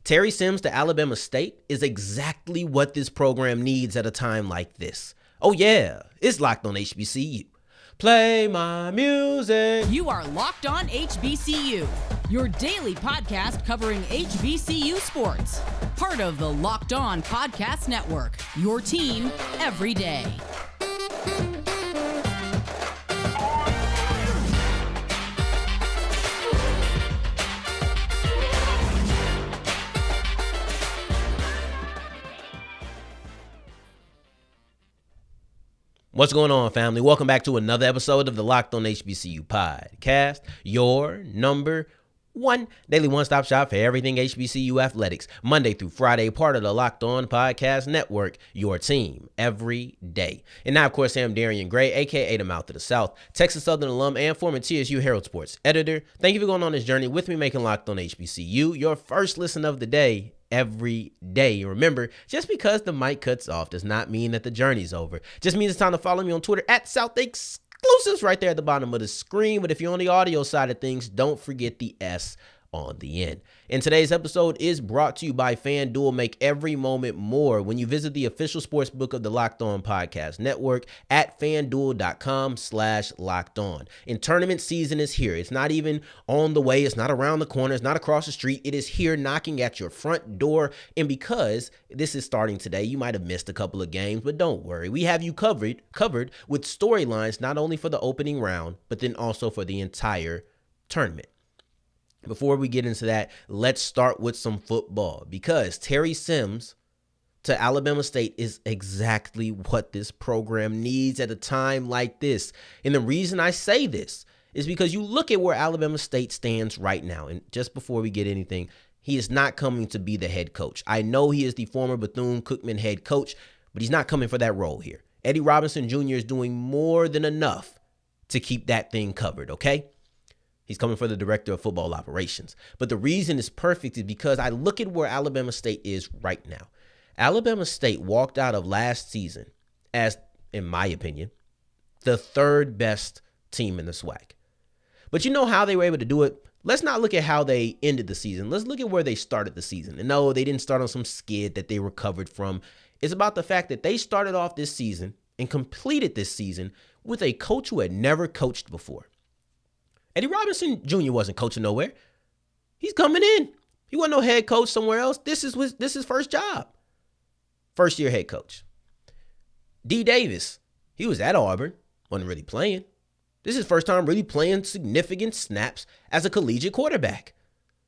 Terry Sims to Alabama State is exactly what this program needs at a time like this. Oh yeah, it's Locked on HBCU. Play my music. You are Locked on HBCU, your daily podcast covering HBCU sports. Part of the Locked On Podcast Network, your team every day. What's going on, family? Welcome back to another episode of the Locked on HBCU podcast, your number one daily one-stop shop for everything HBCU athletics, Monday through Friday, part of the Locked On Podcast Network, your team every day. And now, of course, I'm Darian Gray, a.k.a. the Mouth of the South, Texas Southern alum and former TSU Herald Sports editor. Thank you for going on this journey with me, making Locked on HBCU your first listen of the day every day. Remember, just because the mic cuts off does not mean that the journey's over. Just means it's time to follow me on Twitter at South Exclusives right there at the bottom of the screen. But if you're on the audio side of things, don't forget the S on the end. And today's episode is brought to you by FanDuel. Make every moment more when you visit the official sports book of the Locked On Podcast Network at FanDuel.com/Locked On. And tournament season is here. It's not even on the way. It's not around the corner. It's not across the street. It is here knocking at your front door. And because this is starting today, you might have missed a couple of games, but don't worry. We have you covered with storylines not only for the opening round, but then also for the entire tournament. Before we get into that, let's start with some football, because Terry Sims to Alabama State is exactly what this program needs at a time like this. And the reason I say this is because you look at where Alabama State stands right now. And just before we get anything, he is not coming to be the head coach. I know he is the former Bethune Cookman head coach, but he's not coming for that role here. Eddie Robinson Jr. is doing more than enough to keep that thing covered, okay? He's coming for the director of football operations. But the reason it's perfect is because I look at where Alabama State is right now. Alabama State walked out of last season as, in my opinion, the third best team in the SWAC. But you know how they were able to do it? Let's not look at how they ended the season. Let's look at where they started the season. And no, they didn't start on some skid that they recovered from. It's about the fact that they started off this season and completed this season with a coach who had never coached before. Eddie Robinson Jr. wasn't coaching nowhere. He's coming in. He wasn't no head coach somewhere else. This is his first job. First year head coach. D. Davis, he was at Auburn, wasn't really playing. This is his first time really playing significant snaps as a collegiate quarterback.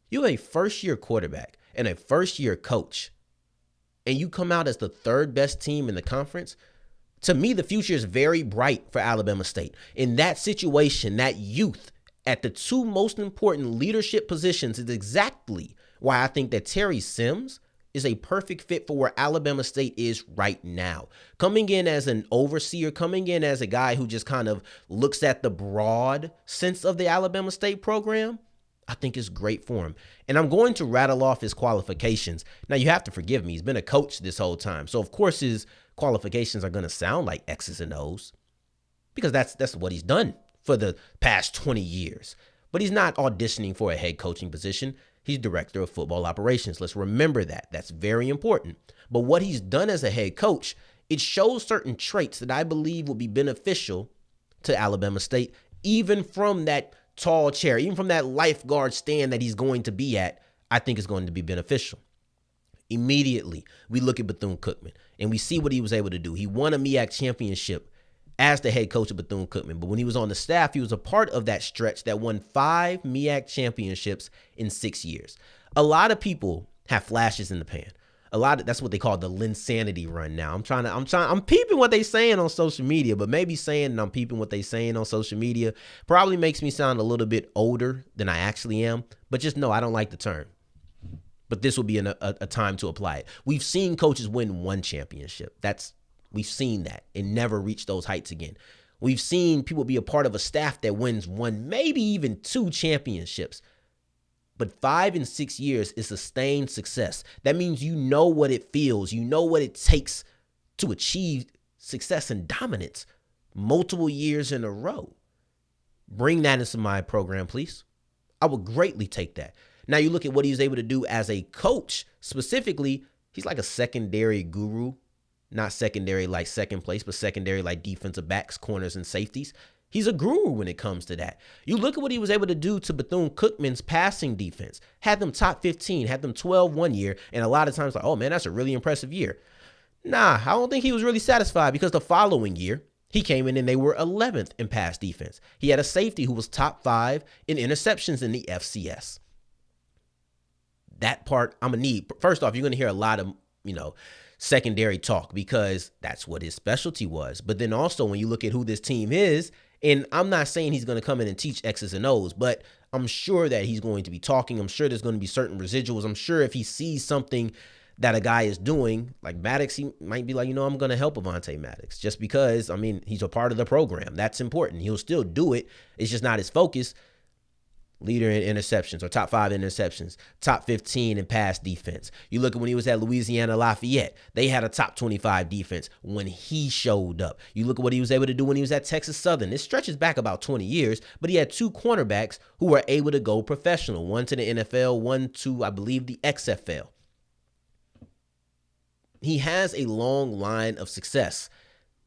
You're a first year quarterback and a first year coach, and you come out as the third best team in the conference. To me, the future is very bright for Alabama State. In that situation, that youth at the two most important leadership positions is exactly why I think that Terry Sims is a perfect fit for where Alabama State is right now. Coming in as an overseer, coming in as a guy who just kind of looks at the broad sense of the Alabama State program, I think is great for him. And I'm going to rattle off his qualifications. Now, you have to forgive me. He's been a coach this whole time. So, of course, his qualifications are going to sound like X's and O's because that's what he's done for the past 20 years. But he's not auditioning for a head coaching position. He's director of football operations. Let's remember that. That's very important. But what he's done as a head coach, it shows certain traits that I believe will be beneficial to Alabama State, even from that tall chair, even from that lifeguard stand that he's going to be at. I think it's going to be beneficial. Immediately, we look at Bethune-Cookman, and we see what he was able to do. He won a MEAC championship as the head coach of Bethune-Cookman. But when he was on the staff, he was a part of that stretch that won 5 MEAC championships in 6 years. A lot of people have flashes in the pan. That's what they call the Linsanity run now. I'm peeping what they saying on social media, but maybe saying and I'm peeping what they saying on social media probably makes me sound a little bit older than I actually am. But just know I don't like the term. But this will be a time to apply it. We've seen coaches win 1 championship. We've seen that and never reach those heights again. We've seen people be a part of a staff that wins 1, maybe even 2 championships. But 5 and 6 years is sustained success. That means you know what it feels. You know what it takes to achieve success and dominance multiple years in a row. Bring that into my program, please. I would greatly take that. Now you look at what he was able to do as a coach. Specifically, he's like a secondary guru. Not secondary like second place, but secondary like defensive backs, corners, and safeties. He's a guru when it comes to that. You look at what he was able to do to Bethune-Cookman's passing defense. Had them top 15, had them 12 one year, and a lot of times like, oh man, that's a really impressive year. Nah, I don't think he was really satisfied because the following year, he came in and they were 11th in pass defense. He had a safety who was top 5 in interceptions in the FCS. That part I'm going to need. First off, you're going to hear a lot of, secondary talk because that's what his specialty was. But then also when you look at who this team is, and I'm not saying he's going to come in and teach X's and O's, but I'm sure that he's going to be talking. I'm sure there's going to be certain residuals. I'm sure if he sees something that a guy is doing, like Maddox, he might be like, I'm going to help Avonte Maddox just because, he's a part of the program. That's important. He'll still do it. It's just not his focus. Leader in interceptions, or top 5 interceptions, top 15 in pass defense. You look at when he was at Louisiana Lafayette, they had a top 25 defense when he showed up. You look at what he was able to do when he was at Texas Southern. This stretches back about 20 years, but he had 2 cornerbacks who were able to go professional, one to the NFL, one to, I believe, the XFL. He has a long line of success,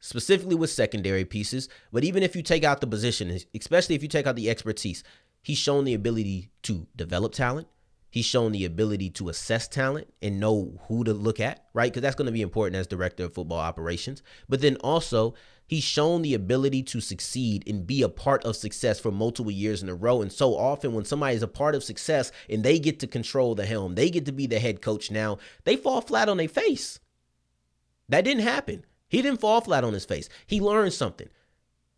specifically with secondary pieces, but even if you take out the position, especially if you take out the expertise, he's shown the ability to develop talent. He's shown the ability to assess talent and know who to look at, right? Because that's going to be important as director of football operations. But then also, he's shown the ability to succeed and be a part of success for multiple years in a row. And so often when somebody is a part of success and they get to control the helm, they get to be the head coach now, they fall flat on their face. That didn't happen. He didn't fall flat on his face. He learned something.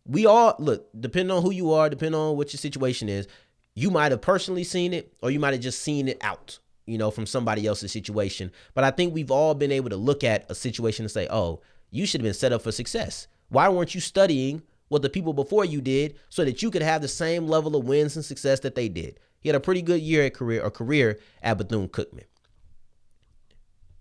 We all, look, depending on who you are, depending on what your situation is, you might have personally seen it or you might have just seen it out, from somebody else's situation. But I think we've all been able to look at a situation and say, oh, you should have been set up for success. Why weren't you studying what the people before you did so that you could have the same level of wins and success that they did? He had a pretty good career at Bethune-Cookman.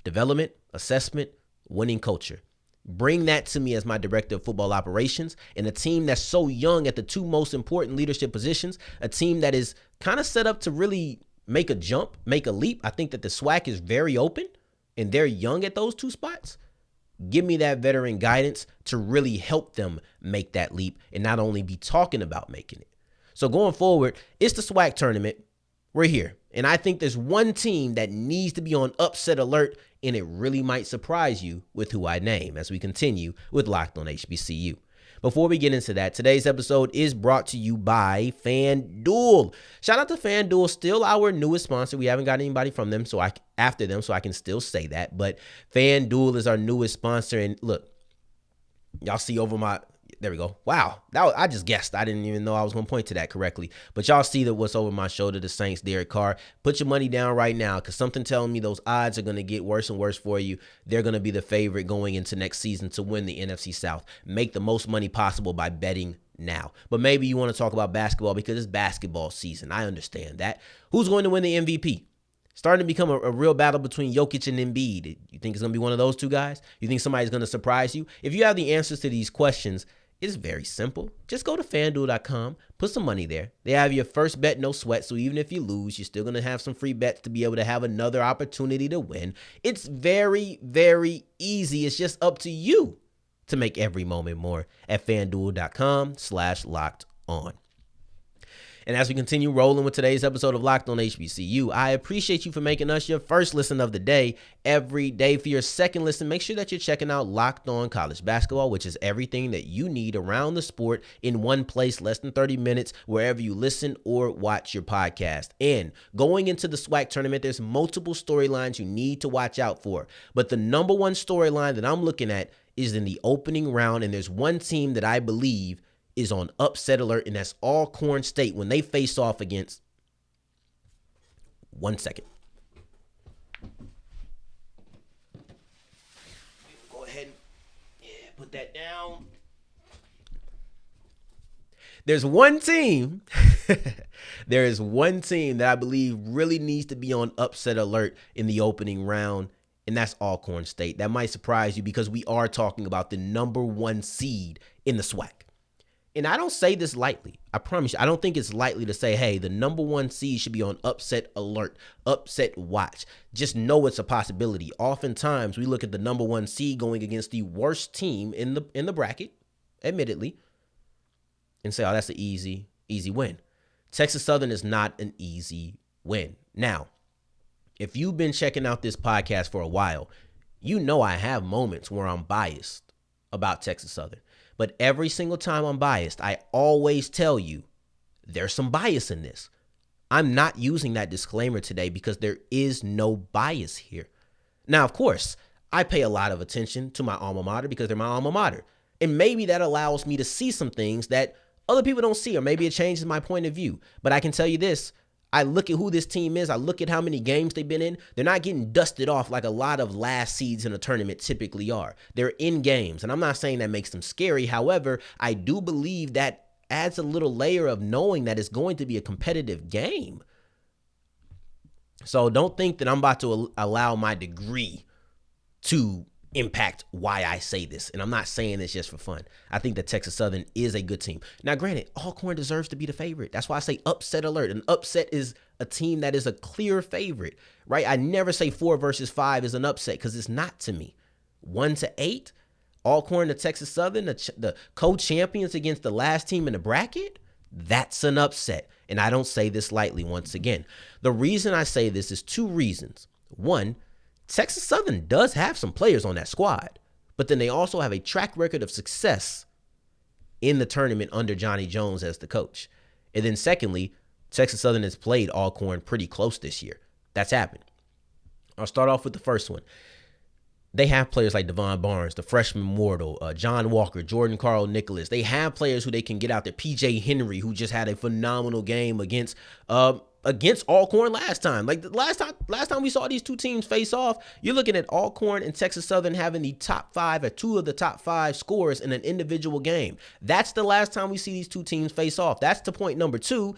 Development, assessment, winning culture. Bring that to me as my director of football operations, and a team that's so young at the 2 most important leadership positions, a team that is kind of set up to really make a jump, make a leap. I think that the SWAC is very open and they're young at those 2 spots. Give me that veteran guidance to really help them make that leap and not only be talking about making it. So going forward, it's the SWAC tournament. We're here. And I think there's one team that needs to be on upset alert, and it really might surprise you with who I name as we continue with Locked on HBCU. Before we get into that, today's episode is brought to you by FanDuel. Shout out to FanDuel, still our newest sponsor. We haven't got anybody from them, so I can still say that. But FanDuel is our newest sponsor, and look, y'all see over my. There we go. Wow. I just guessed. I didn't even know I was going to point to that correctly. But y'all see that what's over my shoulder, the Saints, Derek Carr. Put your money down right now because something telling me those odds are going to get worse and worse for you. They're going to be the favorite going into next season to win the NFC South. Make the most money possible by betting now. But maybe you want to talk about basketball because it's basketball season. I understand that. Who's going to win the MVP? Starting to become a real battle between Jokic and Embiid. You think it's going to be one of those 2 guys? You think somebody's going to surprise you? If you have the answers to these questions, it's very simple. Just go to FanDuel.com, put some money there. They have your first bet, no sweat. So even if you lose, you're still going to have some free bets to be able to have another opportunity to win. It's very, very easy. It's just up to you to make every moment more at FanDuel.com/locked-on. And as we continue rolling with today's episode of Locked on HBCU, I appreciate you for making us your first listen of the day every day. For your second listen, make sure that you're checking out Locked on College Basketball, which is everything that you need around the sport in one place, less than 30 minutes, wherever you listen or watch your podcast. And going into the SWAC tournament, there's multiple storylines you need to watch out for. But the number one storyline that I'm looking at is in the opening round, and there's one team that I believe is on upset alert, and that's Alcorn State when they face off against. 1 second. Go ahead and put that down. There's one team. There is one team that I believe really needs to be on upset alert in the opening round, and that's Alcorn State. That might surprise you because we are talking about the number 1 seed in the SWAC. And I don't say this lightly. I promise you, I don't think it's lightly to say, hey, the number 1 seed should be on upset alert, upset watch. Just know it's a possibility. Oftentimes, we look at the number 1 seed going against the worst team in the bracket, admittedly, and say, oh, that's an easy win. Texas Southern is not an easy win. Now, if you've been checking out this podcast for a while, you know I have moments where I'm biased about Texas Southern. But every single time I'm biased, I always tell you there's some bias in this. I'm not using that disclaimer today because there is no bias here. Now, of course, I pay a lot of attention to my alma mater because they're my alma mater. And maybe that allows me to see some things that other people don't see, or maybe it changes my point of view. But I can tell you this. I look at who this team is. I look at how many games they've been in. They're not getting dusted off like a lot of last seeds in a tournament typically are. They're in games, and I'm not saying that makes them scary. However, I do believe that adds a little layer of knowing that it's going to be a competitive game. So don't think that I'm about to allow my degree to impact why I say this. And I'm not saying this just for fun. I think that Texas Southern is a good team. Now, granted, Alcorn deserves to be the favorite. That's why I say upset alert. An upset is a team that is a clear favorite, right? I never say 4 versus 5 is an upset because it's not to me. 1-8, Alcorn to Texas Southern, the co-champions against the last team in the bracket, that's an upset. And I don't say this lightly once again. The reason I say this is 2 reasons. 1, Texas Southern does have some players on that squad, but then they also have a track record of success in the tournament under Johnny Jones as the coach. And then secondly, Texas Southern has played Alcorn pretty close this year. That's happened. I'll start off with the first one. They have players like Devon Barnes, the freshman mortal, John Walker, Jordan Carl Nicholas. They have players who they can get out there. PJ Henry, who just had a phenomenal game against Alcorn last time. Like the last time we saw these 2 teams face off, you're looking at Alcorn and Texas Southern having the top 5 or 2 of the top 5 scores in an individual game. That's the last time we see these 2 teams face off. That's the point number 2.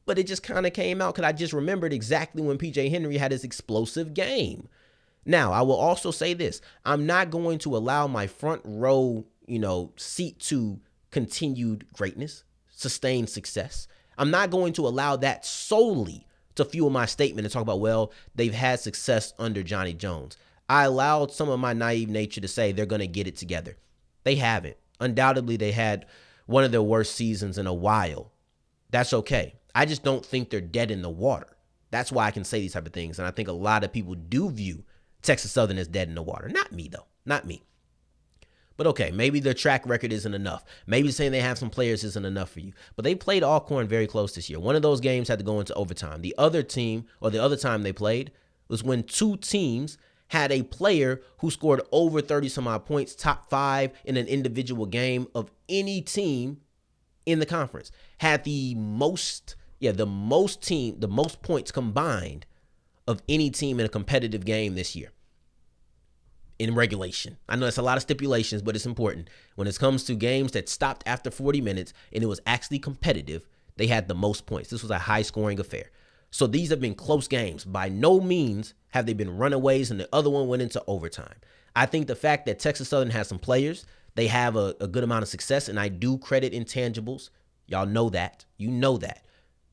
But it just kind of came out because I just remembered exactly when PJ Henry had his explosive game. Now, I will also say this. I'm not going to allow my front row, seat to continued greatness, sustained success. I'm not going to allow that solely to fuel my statement and talk about, well, they've had success under Johnny Jones. I allowed some of my naive nature to say they're going to get it together. They haven't. Undoubtedly, they had one of their worst seasons in a while. That's okay. I just don't think they're dead in the water. That's why I can say these type of things. And I think a lot of people do view Texas Southern as dead in the water. Not me, though. Not me. But okay, maybe their track record isn't enough. Maybe saying they have some players isn't enough for you. But they played Alcorn very close this year. One of those games had to go into overtime. The other team, or the other time they played, was when 2 teams had a player who scored over 30-some-odd points, top 5 in an individual game of any team in the conference. Had the most points combined of any team in a competitive game this year in regulation. I know that's a lot of stipulations, but it's important. When it comes to games that stopped after 40 minutes and it was actually competitive, they had the most points. This was a high-scoring affair. So these have been close games. By no means have they been runaways, and the other one went into overtime. I think the fact that Texas Southern has some players, they have a good amount of success, and I do credit intangibles. Y'all know that. You know that.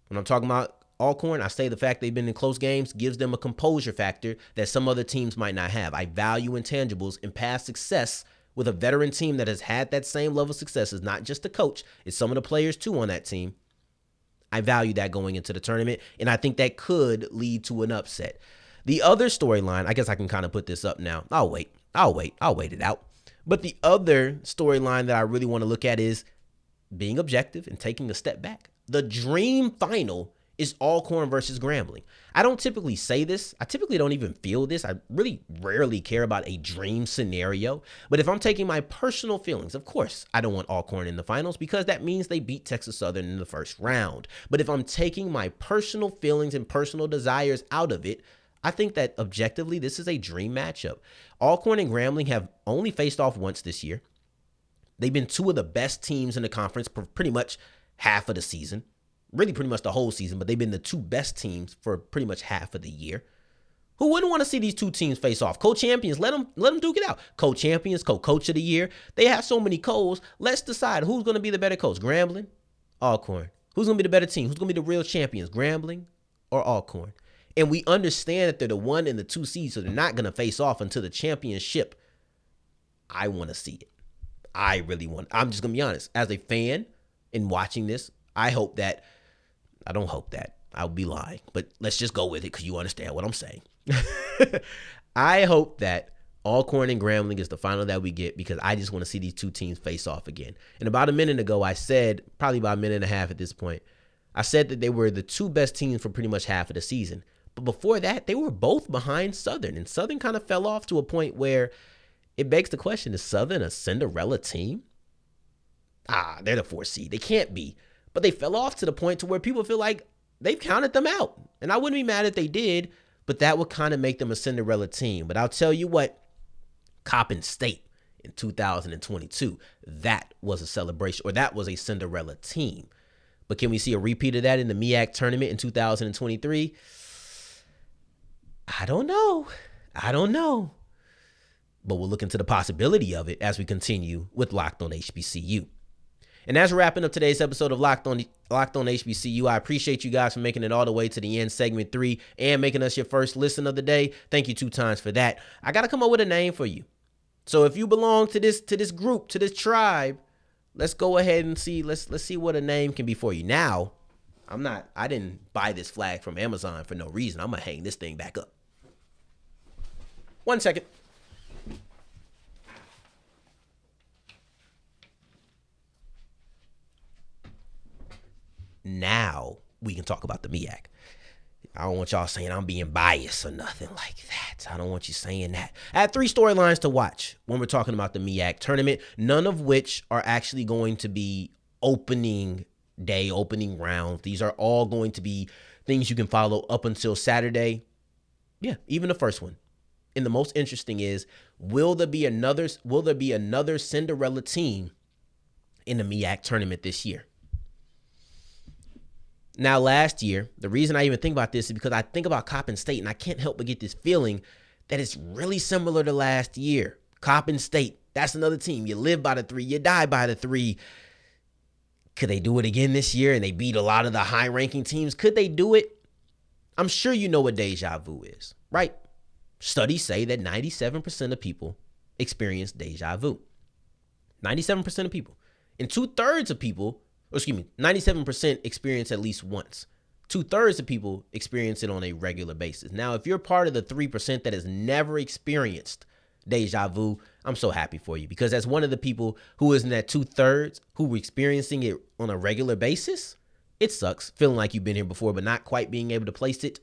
When I'm talking about Alcorn, I say the fact they've been in close games gives them a composure factor that some other teams might not have. I value intangibles and past success with a veteran team that has had that same level of success. It's not just the coach, it's some of the players too on that team. I value that going into the tournament, and I think that could lead to an upset. The other storyline, I guess I can kind of put this up now. I'll wait it out. But the other storyline that I really want to look at is being objective and taking a step back. The dream final is Alcorn versus Grambling. I don't typically say this. I typically don't even feel this. I really rarely care about a dream scenario. But if I'm taking my personal feelings, of course, I don't want Alcorn in the finals because that means they beat Texas Southern in the first round. But if I'm taking my personal feelings and personal desires out of it, I think that objectively, this is a dream matchup. Alcorn and Grambling have only faced off once this year. They've been 2 of the best teams in the conference for pretty much half of the season. Really pretty much the whole season, but they've been the 2 best teams for pretty much half of the year. Who wouldn't want to see these two teams face off? Co-champions, let them duke it out. Co-champions, coach of the year. They have so many co's. Let's decide who's going to be the better coach. Grambling, Alcorn. Who's going to be the better team? Who's going to be the real champions? Grambling or Alcorn? And we understand that they're the 1 and the 2 seeds, so they're not going to face off until the championship. I want to see it. I really want. I'm just going to be honest. As a fan in watching this, I don't hope that. I'll be lying. But let's just go with it because you understand what I'm saying. I hope that Alcorn and Grambling is the final that we get because I just want to see these two teams face off again. And about a minute ago, I said, probably about a minute and a half at this point, I said that they were the 2 best teams for pretty much half of the season. But before that, they were both behind Southern. And Southern kind of fell off to a point where it begs the question, is Southern a Cinderella team? They're the 4th seed. They can't be. But they fell off to the point to where people feel like they've counted them out. And I wouldn't be mad if they did, but that would kind of make them a Cinderella team. But I'll tell you what, Coppin State in 2022, that was a celebration, or that was a Cinderella team. But can we see a repeat of that in the MEAC tournament in 2023? I don't know. But we'll look into the possibility of it as we continue with Locked On HBCU. And as we're wrapping up today's episode of Locked On HBCU, I appreciate you guys for making it all the way to the end, segment 3, and making us your first listen of the day. Thank you 2 times for that. I got to come up with a name for you. So if you belong to this group, to this tribe, let's go ahead and see. Let's see what a name can be for you. Now, I didn't buy this flag from Amazon for no reason. I'm going to hang this thing back up. 1 second. Now we can talk about the MEAC. I don't want y'all saying I'm being biased or nothing like that. I don't want you saying that. I had 3 storylines to watch when we're talking about the MEAC tournament, none of which are actually going to be opening day, opening rounds. These are all going to be things you can follow up until Saturday. Yeah, even the first one. And the most interesting is, will there be another Cinderella team in the MEAC tournament this year? Now, last year, the reason I even think about this is because I think about Coppin State, and I can't help but get this feeling that it's really similar to last year. Coppin State, that's another team. You live by the 3, you die by the 3. Could they do it again this year and they beat a lot of the high-ranking teams? Could they do it? I'm sure you know what deja vu is, right? Studies say that 97% of people experience deja vu. 97% of people. And 2/3 of people, 97% experience at least once. 2/3 of people experience it on a regular basis. Now, if you're part of the 3% that has never experienced deja vu, I'm so happy for you, because as one of the people who is in that 2/3 who are experiencing it on a regular basis, it sucks feeling like you've been here before but not quite being able to place it.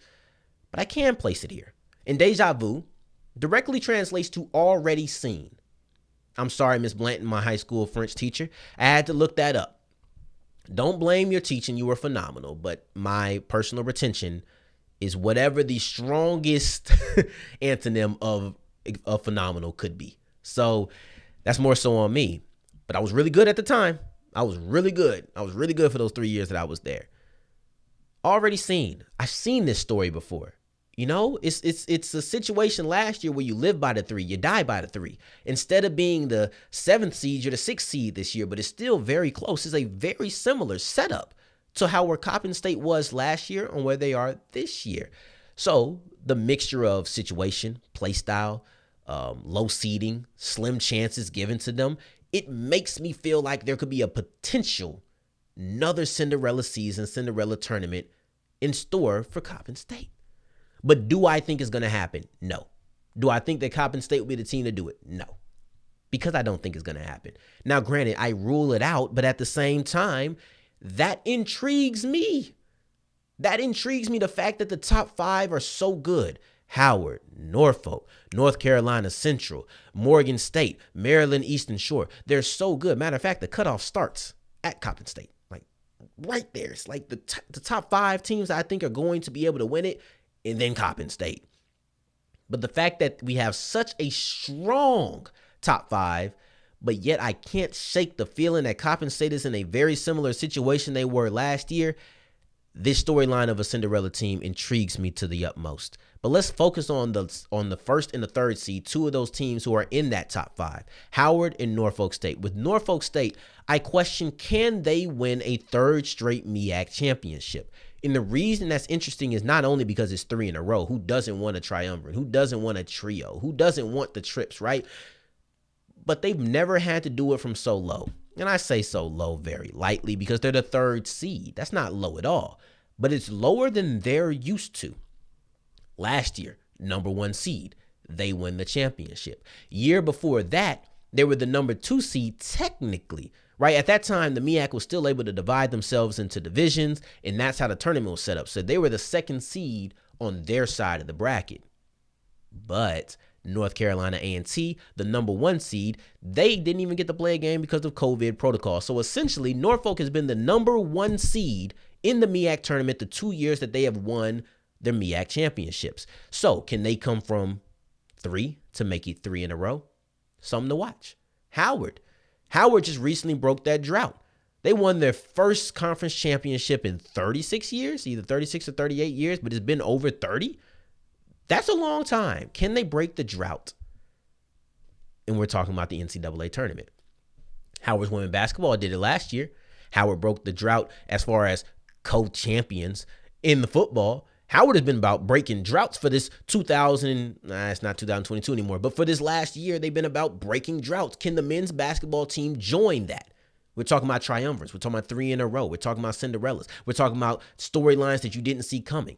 But I can place it here. And deja vu directly translates to already seen. I'm sorry, Miss Blanton, my high school French teacher. I had to look that up. Don't blame your teaching. You were phenomenal. But my personal retention is whatever the strongest antonym of phenomenal could be. So that's more so on me. But I was really good at the time. I was really good for those 3 years that I was there. Already seen. I've seen this story before. You know, it's a situation last year where you live by the 3, you die by the 3. Instead of being the 7th seed, you're the 6th seed this year, but it's still very close. It's a very similar setup to where Coppin State was last year and where they are this year. So the mixture of situation, play style, low seeding, slim chances given to them, it makes me feel like there could be a potential another Cinderella season, Cinderella tournament in store for Coppin State. But do I think it's going to happen? No. Do I think that Coppin State will be the team to do it? No. Because I don't think it's going to happen. Now, granted, I rule it out, but at the same time, that intrigues me. That intrigues me, the fact that the top 5 are so good. Howard, Norfolk, North Carolina Central, Morgan State, Maryland Eastern Shore. They're so good. Matter of fact, the cutoff starts at Coppin State. Like right there. It's like the top 5 teams I think are going to be able to win it, and then Coppin State. But the fact that we have such a strong top 5, but yet I can't shake the feeling that Coppin State is in a very similar situation they were last year, this storyline of a Cinderella team intrigues me to the utmost. But let's focus on the first and the third seed, two of those teams who are in that top 5, Howard and Norfolk State. With Norfolk State, I question, can they win a third straight MEAC championship? And the reason that's interesting is not only because it's 3 in a row. Who doesn't want a triumvirate? Who doesn't want a trio? Who doesn't want the trips, right? But they've never had to do it from so low. And I say so low very lightly because they're the third seed. That's not low at all, but it's lower than they're used to. Last year, number 1 seed, they win the championship. Year before that, they were the number 2 seed technically, right? At that time, the MEAC was still able to divide themselves into divisions, and that's how the tournament was set up. So they were the 2nd seed on their side of the bracket. But North Carolina A&T, the number 1 seed, they didn't even get to play a game because of COVID protocol. So essentially, Norfolk has been the number 1 seed in the MEAC tournament the 2 years that they have won their MEAC championships. So can they come from 3 to make it 3 in a row? Something to watch. Howard just recently broke that drought. They won their first conference championship in 36 years, either 36 or 38 years, but it's been over 30. That's a long time. Can they break the drought? And we're talking about the NCAA tournament. Howard's women basketball did it last year. Howard broke the drought as far as co-champions in the football. Howard has been about breaking droughts for this it's not 2022 anymore, but for this last year, they've been about breaking droughts. Can the men's basketball team join that? We're talking about triumvirates. We're talking about 3 in a row. We're talking about Cinderellas. We're talking about storylines that you didn't see coming.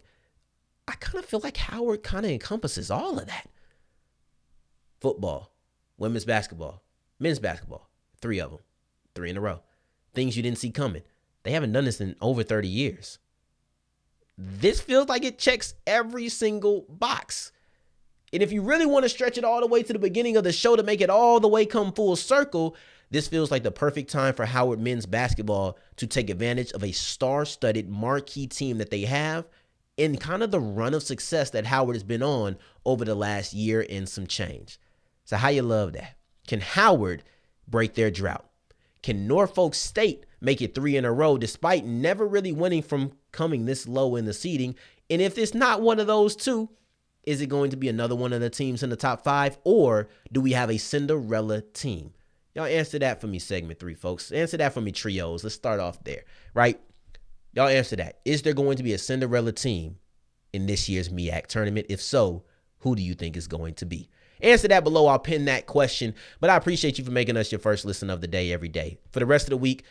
I kind of feel like Howard kind of encompasses all of that. Football, women's basketball, men's basketball, 3 of them, 3 in a row. Things you didn't see coming. They haven't done this in over 30 years. This feels like it checks every single box. And if you really want to stretch it all the way to the beginning of the show to make it all the way come full circle, this feels like the perfect time for Howard men's basketball to take advantage of a star-studded marquee team that they have and kind of the run of success that Howard has been on over the last year and some change. So how you love that? Can Howard break their drought? Can Norfolk State make it 3 in a row despite never really winning from coming this low in the seeding? And if it's not one of those two, is it going to be another one of the teams in the top 5? Or do we have a Cinderella team? Y'all answer that for me, segment 3, folks. Answer that for me, trios. Let's start off there, right? Y'all answer that. Is there going to be a Cinderella team in this year's MEAC tournament? If so, who do you think is going to be? Answer that below. I'll pin that question. But I appreciate you for making us your first listen of the day every day. For the rest of the week,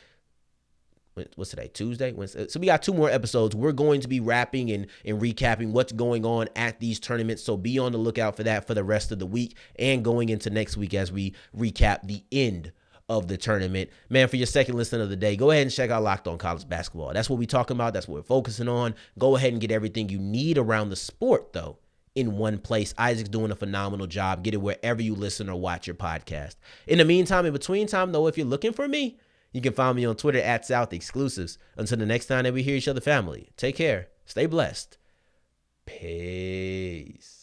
what's today? Tuesday? Wednesday? So we got 2 more episodes. We're going to be wrapping and recapping what's going on at these tournaments. So be on the lookout for that for the rest of the week and going into next week as we recap the end of the tournament. Man, for your second listen of the day, go ahead and check out Locked On College Basketball. That's what we're talking about. That's what we're focusing on. Go ahead and get everything you need around the sport, though, in one place. Isaac's doing a phenomenal job. Get it wherever you listen or watch your podcast. In the meantime, in between time, though, if you're looking for me, you can find me on Twitter at South Exclusives. Until the next time that we hear each other, family, take care. Stay blessed. Peace.